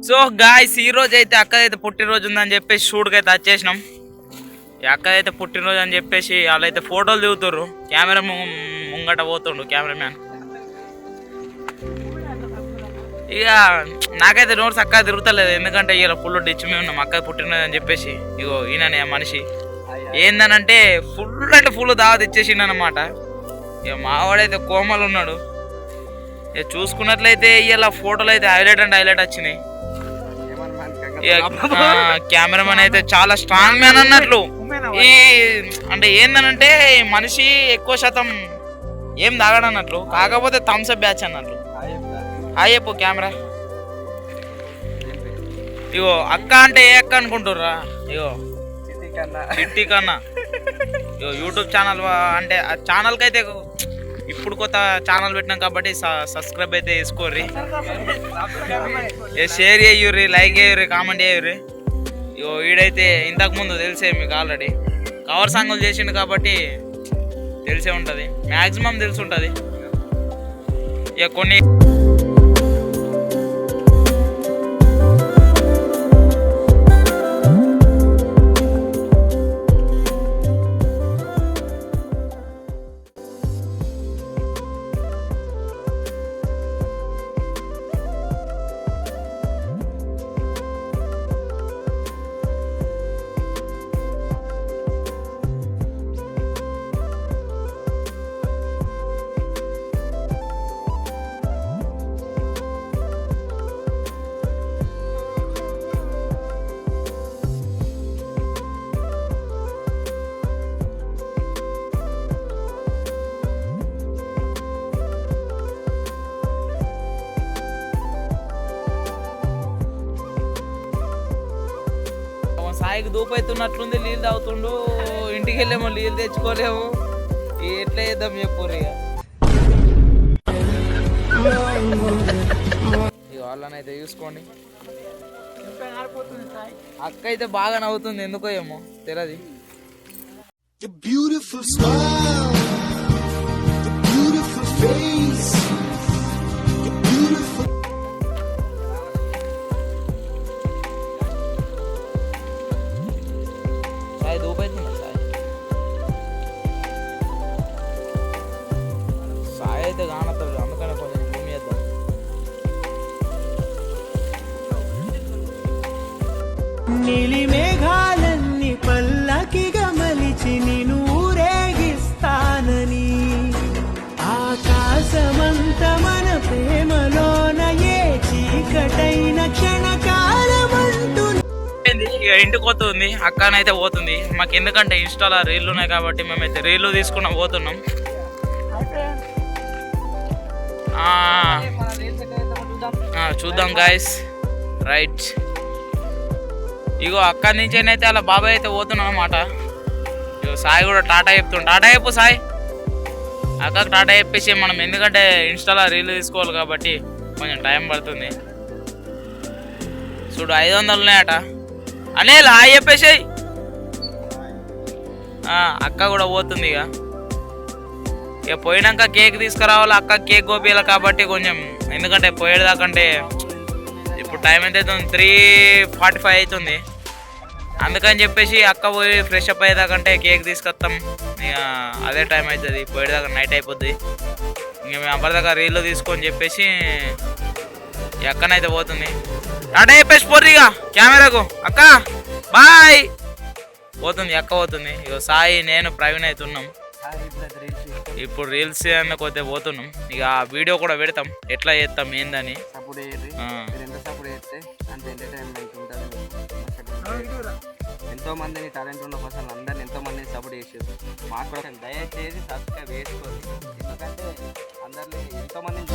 So guys ఈ రోజు అయితే అక్కదైతే పుట్టినరోజు ఉందని చెప్పేసి షూట్కి అయితే వచ్చేసినాం. ఈ అక్కదైతే పుట్టినరోజు అని చెప్పేసి వాళ్ళైతే ఫోటోలు దిగుతుర్రు. కెమెరా ముంగట పోతుండు కెమెరామ్యాన్. ఇక నాకైతే నోట్స్ అక్క తిరుగుతలేదు, ఎందుకంటే ఇలా ఫుల్ డిచ్ మేము ఉన్నాం అక్క పుట్టినరోజు అని చెప్పేసి. ఇగో ఈయననే మనిషి ఏందనంటే ఫుల్ అంటే ఫుల్ దావత్ ఇచ్చేసిండనమాట. ఇక మావాడైతే కోమలు ఉన్నాడు. ఇక చూసుకున్నట్లయితే ఇలా ఫోటోలు అయితే హైలైట్ అంటే హైలైట్ వచ్చినాయి. కెమెరామెన్ అయితే చాలా స్ట్రాంగ్ మ్యాన్ అన్నట్లు. ఈ అంటే ఏందనంటే మనిషి ఎక్కువ శాతం ఏం తాగడన్నట్లు, కాకపోతే థమ్స్అప్ బ్యాచ్ అన్నట్లు. హాయ్ చెప్పు కెమెరా. ఇగో అక్క అంటే ఏ అక్క అనుకుంటుర్రా? ఇగో చిట్టి కన్నా. ఇగో యూట్యూబ్ ఛానల్ అంటే ఆ ఛానల్కి అయితే ఇప్పుడు కొత్త ఛానల్ పెట్టినాం కాబట్టి సబ్స్క్రైబ్ అయితే చేసుకోర్రి, షేర్ చేయుర్రి, లైక్ చేయుర్రి, కామెంట్ చేయుర్రి. ఇగో వీడైతే ఇంతకుముందు తెలిసే మీకు ఆల్రెడీ కవర్ సాంగులు చేసిండు కాబట్టి తెలిసే ఉంటుంది, మ్యాక్సిమం తెలిసి ఉంటుంది. ఇక కొన్ని సాయికి దూపైతున్నట్లుంది, నీళ్ళు తాగుతుండు. ఇంటికి వెళ్ళేమో నీళ్ళు తెచ్చుకోలేము, ఎట్లా చేద్దాం చెప్పుర్రు. ఇక వాళ్ళనైతే చూసుకోండి. అక్క అయితే బాగా నవ్వుతుంది, ఎందుకో ఏమో తెలియదు. సాయి దూపైతుందా? సాయి అయితే కానతాడు, అందుకనే కొంచెం జూమ్ చేద్దాం. నీలి మేఘాలన్నీ పల్లకిగా మలిచి నిన్ను ఊరేగిస్తానని, ఆకాశమంత మన ప్రేమలోన ఏ చీకటైన క్షణకాలమంటూ. ఇక ఇంటికి పోతుంది, అక్కనైతే పోతుంది. మాకు ఎందుకంటే ఇన్స్టాలో రీళ్ళు ఉన్నాయి కాబట్టి మేమైతే రీళ్ళు తీసుకున్నాం, పోతున్నాం. చూద్దాం గాయస్. రైట్, ఇగో అక్కడి నుంచేనైతే అలా బాబాయ్ అయితే పోతున్నాం అన్నమాట. ఇగో సాయి కూడా టాటా చెప్తుండు. టాటా చెప్పు సాయి. అక్కకు టాటా చెప్పేసి మనం, ఎందుకంటే ఇన్స్టాలో రీల్ తీసుకోవాలి కాబట్టి కొంచెం టైం పడుతుంది. చూడు 500 ఉన్నాయట. అనిల్ హాయ్ చెప్పేసాయి. అక్క కూడా పోతుంది. ఇక పోయినాక కేక్ తీసుకురావాలి, అక్క కేక్ గోపియాలి కాబట్టి కొంచెం, ఎందుకంటే పోయేదాకంటే ఇప్పుడు టైం ఎంత అవుతుంది, 3:45 అవుతుంది. అందుకని చెప్పేసి అక్క పోయి ఫ్రెష్ అప్ అయ్యేదాకంటే కేక్ తీసుకొస్తాం. ఇక అదే టైం అవుతుంది, పోయేదాకా నైట్ అయిపోద్ది. ఇంక మేము అప్పటిదాకా రీల్లో తీసుకొని చెప్పేసి ఈ అక్కనైతే పోతుంది. టాటా చెప్పేసి పోర్రి ఇక కెమెరాకు. అక్క బాయ్ పోతుంది, అక్క పోతుంది. ఇక సాయి నేను ప్రవీణ్ అయితే ఉన్నాం. ఇప్పుడు రీల్స్ అన్న కొద్దిగా పోతున్నాం. ఇక ఆ వీడియో కూడా పెడతాం, ఎట్లా చేస్తాం ఏందని. ఎంతో మందిని టాలెంట్ ఉన్న పర్సన్ అందరిని ఎంతో మందిని సపోర్ట్ చేసేది. మాకు కూడా దయచేసి సబ్స్క్రైబ్ చేసుకోండి, ఎందుకంటే అందరినీ ఎంతో మందిని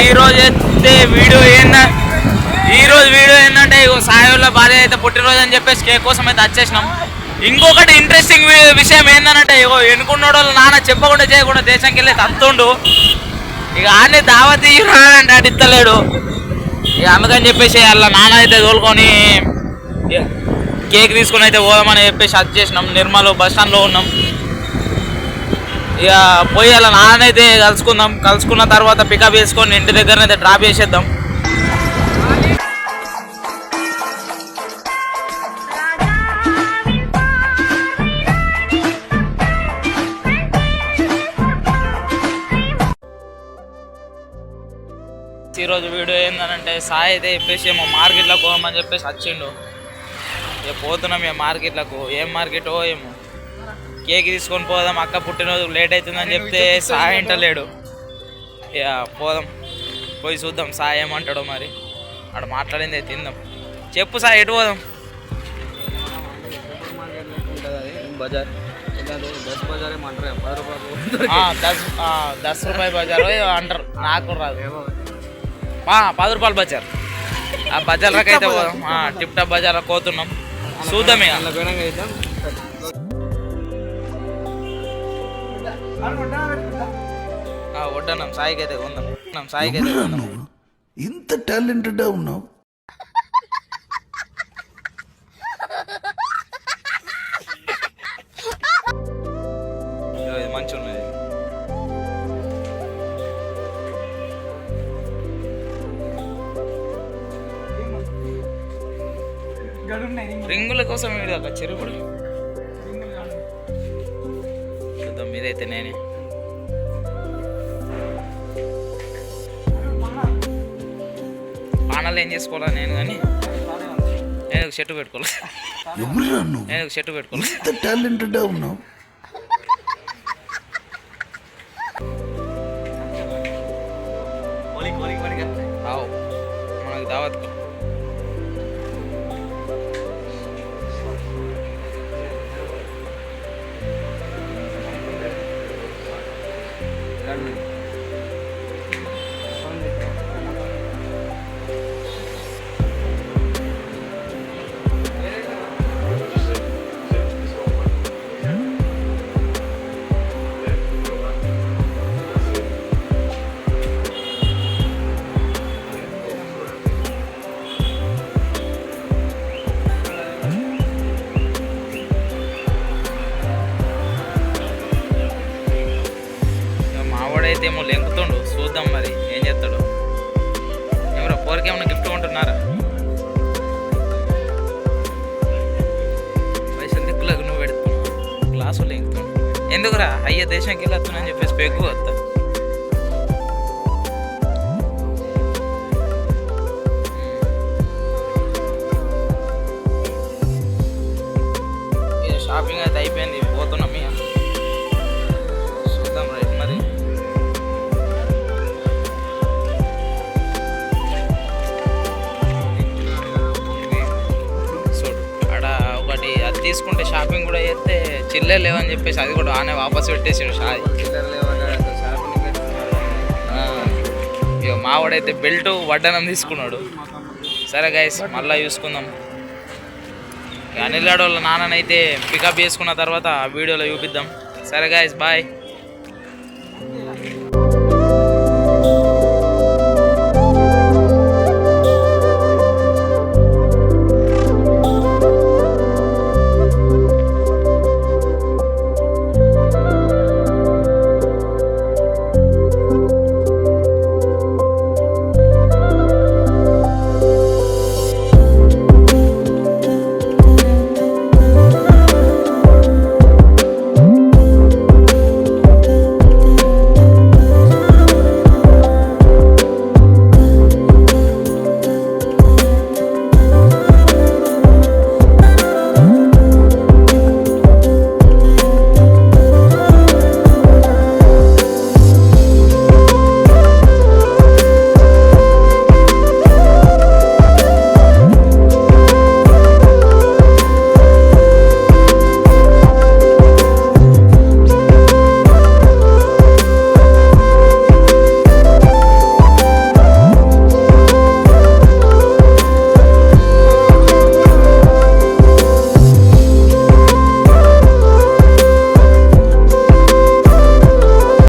ఈ రోజు అయితే వీడియో ఏంటంటే ఇగో సాయి వాళ్ళ భార్య అయితే పుట్టినరోజు అని చెప్పేసి కేక్ కోసం అయితే వచ్చేసినాం. ఇంకొకటి ఇంట్రెస్టింగ్ విషయం ఏంటంటే ఇగో ఎన్నుకున్నోడు వాళ్ళ నాన్న చెప్పకుండా చేయకుండా దేశంకి వెళ్ళి తత్తుండు. ఇక ఆన్ని దావత్ అంటే అడిస్తలేడు. ఇక అందుకని చెప్పేసి వాళ్ళ నాన్న అయితే తోలుకొని కేక్ తీసుకుని అయితే పోదామని చెప్పేసి అది చేసినాం. నిర్మల్ బస్ స్టాండ్లో ఉన్నాం. ఇక పోయి అలా నాన్నైతే కలుసుకున్న తర్వాత పికప్ చేసుకొని ఇంటి దగ్గరనైతే డ్రాప్ చేసేద్దాం. ఈరోజు వీడియో ఏంటంటే సాయి అయితే చెప్పేసి ఏమో మార్కెట్లోకి పోమని చెప్పేసి వచ్చిండు. ఇక పోతున్నాం ఇక మార్కెట్లకు. ఏం మార్కెటో ఏమో, కేక్ తీసుకొని పోదాం, అక్క పుట్టినరోజు లేట్ అవుతుందని చెప్తే సాయి ఇంటలేడు. ఇక పోదాం, పోయి చూద్దాం సాయి ఏమంటాడో. మరి అక్కడ మాట్లాడింది తిందాం. చెప్పు సాయి, ఎటు పోదాం? బజార్ 10 రూపాయల బజారు అంటారు, నాకు రాదు. 10 రూపాయల బజార్. ఆ బజార్లకు అయితే పోదాం. టిప్ టాప్ బజార్ పోతున్నాం, చూద్దాం. ఇక వడ్డానం సాయికి అయితే ఉందాం. సాయికి అయితే ఇంత టాలెంటెడ్ ఉన్నావు. మంచి ఉన్నది. రింగుల కోసం వీడు చెరుకుడు చూద్దాం. మీదైతే నేనే పానాలు ఏం చేసుకోవాలా నేను, కానీ నేను షర్టు పెట్టుకోవాలి. నేను షర్టు పెట్టుకోవాలి. ఇంత టాలెంటెడ్ ఉన్నావు. మనకు దావత్ అయితే ఏమో లెంకుతుండు, చూద్దాం మరి ఏం చేస్తాడు. ఎవరో పోరికేమన్నా గిఫ్ట్ కొంటున్నారా? పైసలు దిక్కులకు నువ్వు పెడుతున్నావు, గ్లాసు లెంకుతుండు. ఎందుకురా అయ్యే దేశంకి వెళ్ళొస్తున్నాని చెప్పేసి పెగ్గు వస్తా. షాపింగ్ అయితే అయిపోయింది, పోతున్నాం. ఇక చూద్దాం రైట్ మరి. అది తీసుకుంటే షాపింగ్ కూడా చేస్తే చిల్లర లేవని చెప్పేసి అది కూడా ఆనే వాపస్ పెట్టేసాడు షాయి. ఇక మావాడైతే బెల్ట్ వడ్డనం తీసుకున్నాడు. సరే గైస్, మళ్ళీ చూసుకుందాం. అనిల్ గాడు వాళ్ళ నాన్ననైతే పికప్ చేసుకున్న తర్వాత వీడియోలో చూపిద్దాం. సరే గైస్, బాయ్.